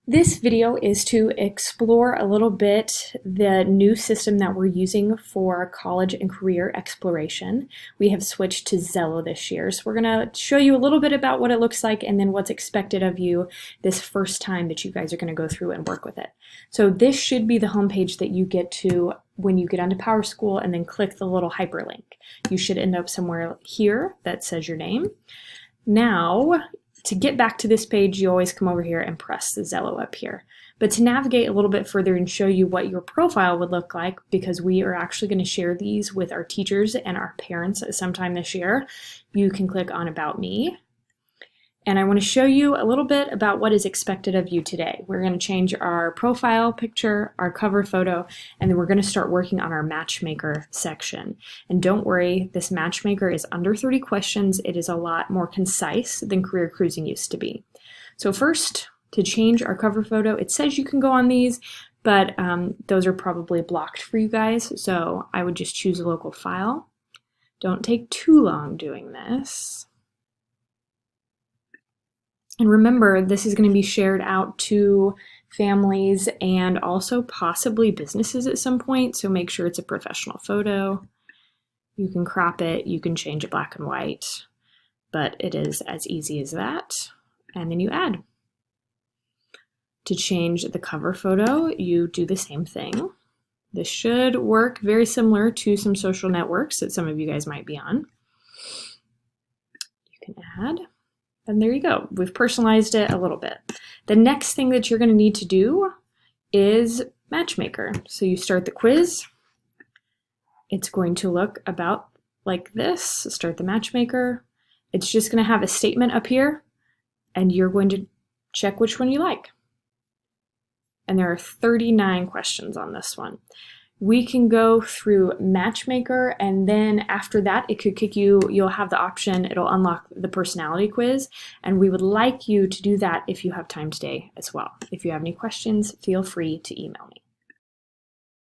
This video is to explore a little bit the new system that we're using for college and career exploration. We have switched to XELLO this year, so we're going to show you a little bit about what it looks like and then what's expected of you this first time that you guys are going to go through and work with it. So this should be the homepage that you get to when you get onto PowerSchool and then click the little hyperlink. You should end up somewhere here that says your name. Now, to get back to this page, you always come over here and press the XELLO up here. But to navigate a little bit further and show you what your profile would look like, because we are actually going to share these with our teachers and our parents sometime this year, you can click on About Me. And I want to show you a little bit about what is expected of you today. We're going to change our profile picture, our cover photo, and then we're going to start working on our matchmaker section. And don't worry, this matchmaker is under 30 questions. It is a lot more concise than career cruising used to be. So first, to change our cover photo, it says you can go on these, but those are probably blocked for you guys. So I would just choose a local file. Don't take too long doing this. And remember, this is going to be shared out to families and also possibly businesses at some point, so make sure it's a professional photo. You can crop it, you can change it black and white, but it is as easy as that. And then you add. To change the cover photo, you do the same thing. This should work very similar to some social networks that some of you guys might be on. You can add. And there you go. We've personalized it a little bit. The next thing that you're going to need to do is Matchmaker. So you start the quiz. It's going to look about like this. Start the Matchmaker. It's just going to have a statement up here, and you're going to check which one you like. And there are 39 questions on this one. We can go through Matchmaker, and then after that, it could kick you, you'll have the option, it'll unlock the personality quiz, and we would like you to do that if you have time today as well. If you have any questions, feel free to email me.